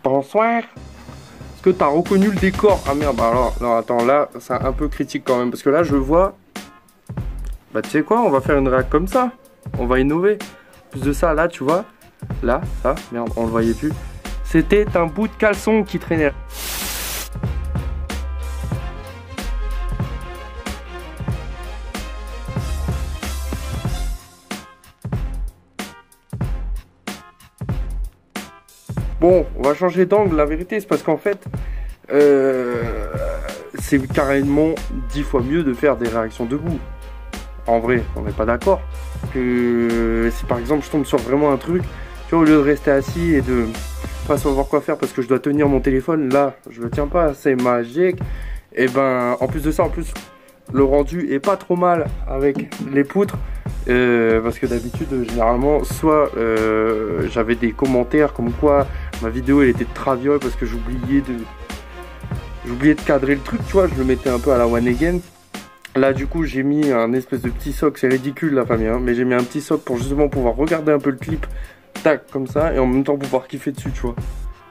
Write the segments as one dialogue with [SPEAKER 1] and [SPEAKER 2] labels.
[SPEAKER 1] Bonsoir. Est-ce que t'as reconnu le décor? Ah merde, bah alors, non, attends, là, c'est un peu critique quand même. Parce que là, je vois... Bah, tu sais quoi, on va faire une réac comme ça. On va innover. En plus de ça, là, tu vois, là, ça, merde, on le voyait plus. C'était un bout de caleçon qui traînait. Bon, on va changer d'angle, la vérité, c'est parce qu'en fait, c'est carrément 10 fois mieux de faire des réactions debout. En vrai, on n'est pas d'accord. Que si par exemple je tombe sur vraiment un truc, tu vois, au lieu de rester assis et de pas savoir quoi faire parce que je dois tenir mon téléphone, là, je le tiens pas, c'est magique. Et ben, en plus de ça, le rendu est pas trop mal avec les poutres. Parce que d'habitude, généralement, soit j'avais des commentaires comme quoi ma vidéo elle était de traviole parce que j'oubliais de cadrer le truc, tu vois, je le mettais un peu à la one again. Là du coup j'ai mis un espèce de petit soc, c'est ridicule la famille, hein, mais j'ai mis un petit soc pour justement pouvoir regarder un peu le clip, tac, comme ça, et en même temps pouvoir kiffer dessus, tu vois.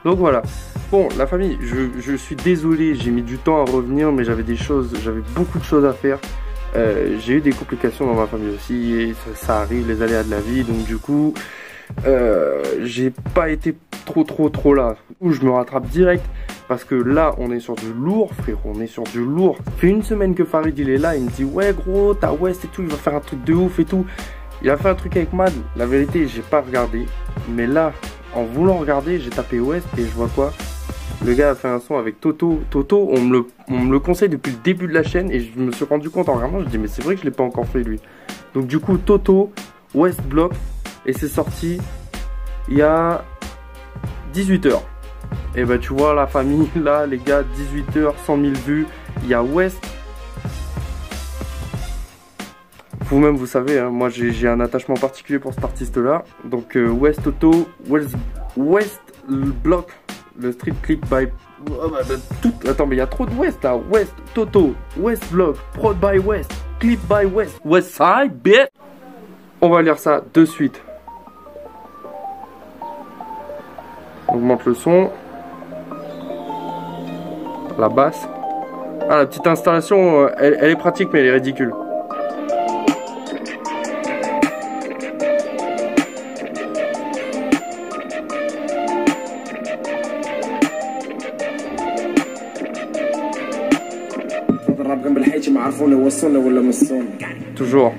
[SPEAKER 1] Donc voilà. Bon, la famille, je suis désolé, j'ai mis du temps à revenir, mais j'avais beaucoup de choses à faire. J'ai eu des complications dans ma famille aussi, et ça arrive, les aléas de la vie, donc du coup, j'ai pas été trop là. Où je me rattrape direct. Parce que là, on est sur du lourd, frérot, on est sur du lourd. Ça fait une semaine que Farid, il est là, il me dit, ouais, gros, t'as West et tout, il va faire un truc de ouf et tout. Il a fait un truc avec Mad, la vérité, j'ai pas regardé. Mais là, en voulant regarder, j'ai tapé West et je vois quoi? Le gars a fait un son avec Toto. Toto, on me le conseille depuis le début de la chaîne et je me suis rendu compte en regardant, je dis, mais c'est vrai que je l'ai pas encore fait, lui. Donc du coup, Toto, West Block, et c'est sorti il y a 18 h. Et bah tu vois la famille là les gars, 18 h, 100 000 vues. Il y a West. Vous-même vous savez hein, moi j'ai un attachement particulier pour cet artiste là. Donc West Toto, West Block, le street clip by Attends mais il y a trop de West là. West Toto, West Block, prod by West, clip by West, West Side bitch. On va lire ça de suite. On augmente le son. La basse. Ah, la petite installation, elle est pratique, mais elle est ridicule. Toujours.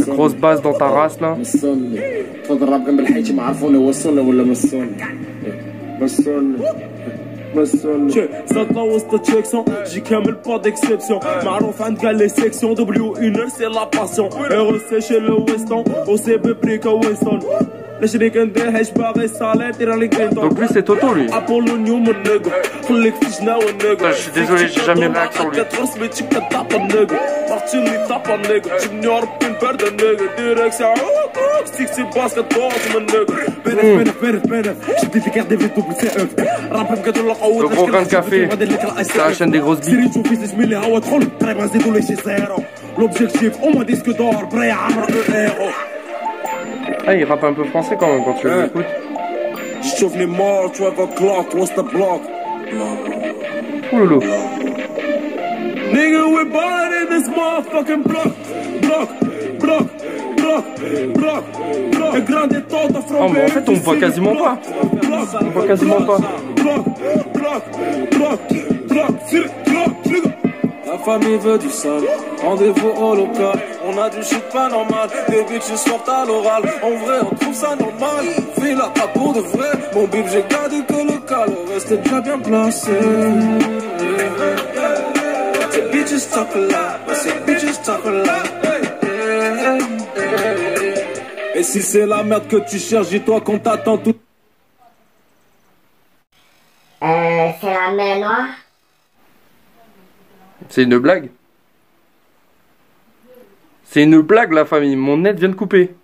[SPEAKER 1] Grosse basse dans ta race là.
[SPEAKER 2] Ça وسط تشيكسون جي كامل با ديكسيبسيون معروف عند كاع لي سيكسيون دبليو اونر سي لا باسيون ايرو سي شي لو ويستون او سي ببريكا وينستون لاشري كندير حيت باغي صالي دير لي كريتون.
[SPEAKER 1] Donc lui c'est Toto lui.
[SPEAKER 2] ابولونيوم النيغو خليك في جنا والنيغو.
[SPEAKER 1] Je suis désolé, j'ai jamais réac sur lui.
[SPEAKER 2] كتغرس بيتي كتطاب النيغو مارتي لي طاب النيغو جبني ربي نبرد النيغو ديريك ساعه سيكسي باس كدوز من النيغو بنف شديت لي كارت دي في دوبل سي اف راب كدور
[SPEAKER 1] Le gros grain de café, c'est la chaîne des grosses billes. Ah, il rappe un peu français quand même quand tu l'écoutes. Ouh lolo.
[SPEAKER 2] Nigga, we're ballin' in this motherfucking block.
[SPEAKER 1] Oh mais en fait on voit quasiment pas. On voit quasiment pas.
[SPEAKER 2] La famille veut du sale, rendez-vous au local. On a du shit pas normal, des bitches sortent à l'oral. En vrai, on trouve ça normal. File à pas pour de vrai. Mon bip, j'ai gardé que le cal, reste déjà bien placé. Ces bitches talk a lot, ces bitches talk a lot. Et si c'est la merde que tu cherches, dis-toi qu'on t'attend tout.
[SPEAKER 3] C'est la mer Noire.
[SPEAKER 1] C'est une blague. C'est une blague la famille, mon net vient de couper.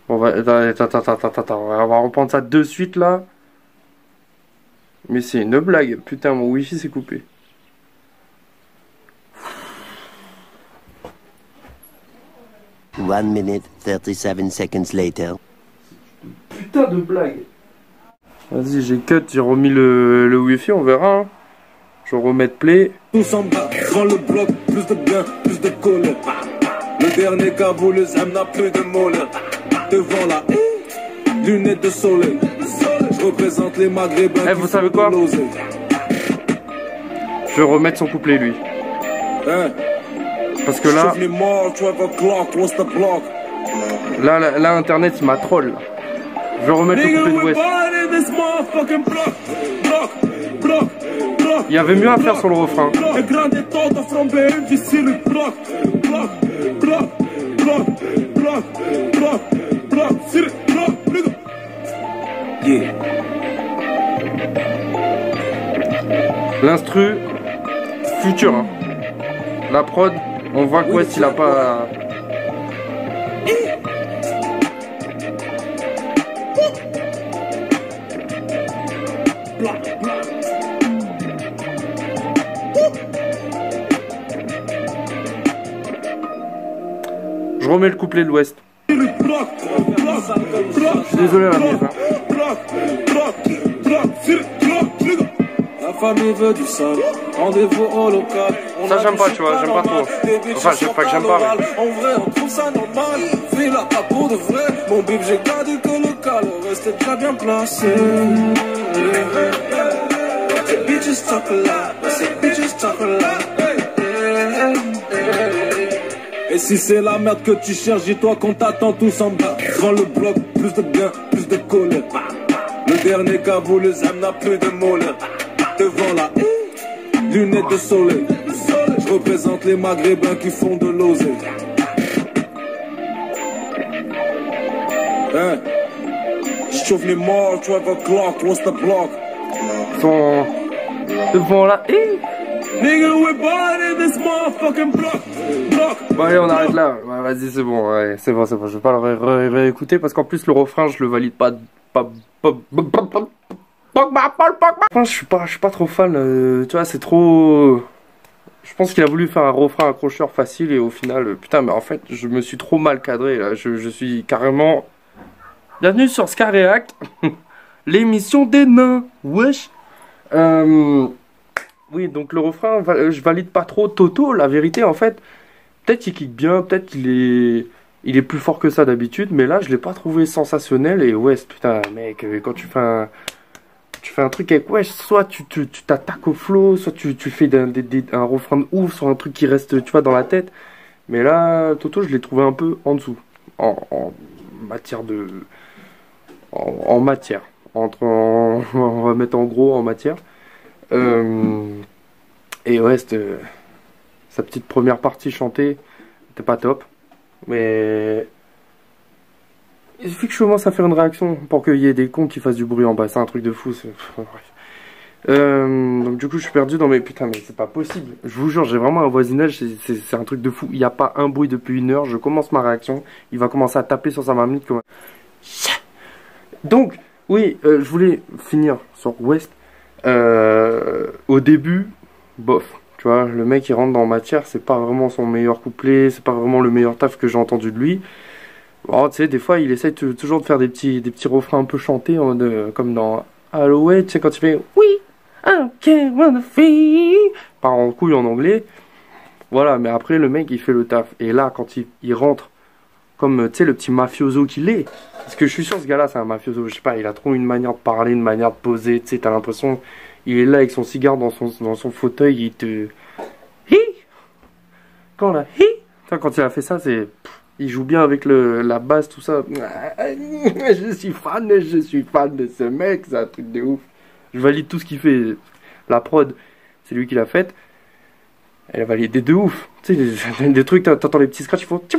[SPEAKER 1] On va... Attends, on va reprendre ça de suite là. Mais c'est une blague, putain mon wifi s'est coupé.
[SPEAKER 4] One minute, 37 seconds later.
[SPEAKER 1] putain de blague. Vas-y, j'ai cut, j'ai remis le wifi, on verra. Hein. Je vais remettre play.
[SPEAKER 2] Tous en bas, prends le bloc, plus de bien, plus de colle. Le dernier cabou, le zam n'a plus de molle. Devant la lunettes de soleil. Je représente les maghrébins.
[SPEAKER 1] Eh, vous savez quoi? Je vais remettre son couplet, lui.
[SPEAKER 2] Hein?
[SPEAKER 1] Parce que là, là, Internet, il m'a troll. Je vais remettre le couplet de West. Il y avait mieux à faire sur le refrain. L'instru, futur. Hein. La prod, on voit que West il a pas... Je remets le couplet de l'Ouest. Je suis désolé la mise. Hein.
[SPEAKER 2] La famille veut du sol, rendez-vous au local.
[SPEAKER 1] Ça j'aime pas, tu vois, j'aime pas trop. Enfin, je sais pas que j'aime pas. Mais...
[SPEAKER 2] En vrai, on trouve ça normal. Fais la tape pour de vrai. Mon bib, j'ai gardé que local. Reste déjà bien placé. Ces bitches talk a lot. Ces bitches talk a lot. Et si c'est la merde que tu cherches, dis-toi qu'on t'attend tous en bas. Prends le bloc, plus de bien, plus de colle. Le dernier cabou, le zam n'a plus de molle. Devant la lunettes de soleil. Je représente les maghrébins qui font de l'oseille. Hein? Je chauffe les morts, 12 o'clock, what's the block?
[SPEAKER 1] Son... Devant la...
[SPEAKER 2] Nigga, we're born in this motherfucking block.
[SPEAKER 1] Bon allez, on arrête là. Ouais, vas-y, c'est bon, ouais, c'est bon. Je vais pas le réécouter parce qu'en plus le refrain, je le valide pas. Je suis pas trop fan. Tu vois, c'est trop. Je pense qu'il a voulu faire un refrain accrocheur facile et au final, putain, mais en fait, je me suis trop mal cadré là. Je suis carrément. Bienvenue sur Ska React, l'émission des nains. Wesh. Oui, donc le refrain, je valide pas trop Toto, la vérité en fait. Peut-être qu'il kick bien, peut-être qu'il est plus fort que ça d'habitude, mais là je l'ai pas trouvé sensationnel. Et ouais, putain mec, quand tu fais un truc avec Wesh, soit tu t'attaques au flow, soit tu fais un refrain de ouf sur un truc qui reste, tu vois, dans la tête. Mais là, Toto, je l'ai trouvé un peu en dessous, en matière de... En matière. On va mettre en gros en matière. Et ouais, sa petite première partie chantée, c'était pas top. Mais il suffit que je commence à faire une réaction pour qu'il y ait des cons qui fassent du bruit en bas. C'est un truc de fou. Donc du coup, je suis perdu dans mes... Putain, mais c'est pas possible. Je vous jure, j'ai vraiment un voisinage, c'est un truc de fou. Il n'y a pas un bruit depuis 1 heure. Je commence ma réaction. Il va commencer à taper sur sa marmite. Donc, oui, je voulais finir sur West. Au début, bof. Tu vois, le mec il rentre dans matière, c'est pas vraiment son meilleur couplet, c'est pas vraiment le meilleur taf que j'ai entendu de lui. Bon, tu sais, des fois il essaye toujours de faire des petits refrains un peu chantés, comme dans Halloween, tu sais, quand il fait oui, I can't wanna feel, part en couille en anglais. Voilà, mais après le mec il fait le taf. Et là, quand il rentre, comme tu sais, le petit mafioso qu'il est, parce que je suis sûr ce gars-là c'est un mafioso, je sais pas, il a trop une manière de parler, une manière de poser, tu sais, t'as l'impression. Il est là avec son cigare dans son fauteuil, il te... Hi. Quand là, hi. Quand il a fait ça, c'est... Il joue bien avec la basse, tout ça. Je suis fan de ce mec, c'est un truc de ouf. Je valide tout ce qu'il fait. La prod, c'est lui qui l'a faite. Elle a validé de ouf. Tu sais, des trucs, t'entends les petits scratchs, ils font... Tu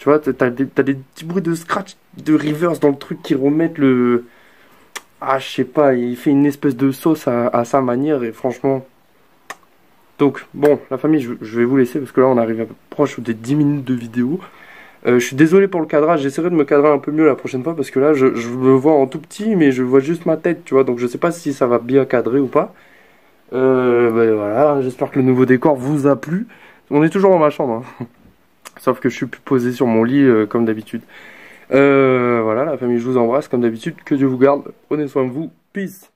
[SPEAKER 1] vois, t'as des petits bruits de scratch, de reverse dans le truc qui remettent le... Ah, je sais pas, il fait une espèce de sauce à sa manière et franchement... Donc, bon, la famille, je vais vous laisser parce que là, on arrive proche des 10 minutes de vidéo. Je suis désolé pour le cadrage, j'essaierai de me cadrer un peu mieux la prochaine fois parce que là, je me vois en tout petit, mais je vois juste ma tête, tu vois. Donc, je sais pas si ça va bien cadrer ou pas. Ben voilà, j'espère que le nouveau décor vous a plu. On est toujours dans ma chambre, hein. Sauf que je suis plus posé sur mon lit comme d'habitude. Voilà, la famille, je vous embrasse comme d'habitude. Que Dieu vous garde. Prenez soin de vous. Peace.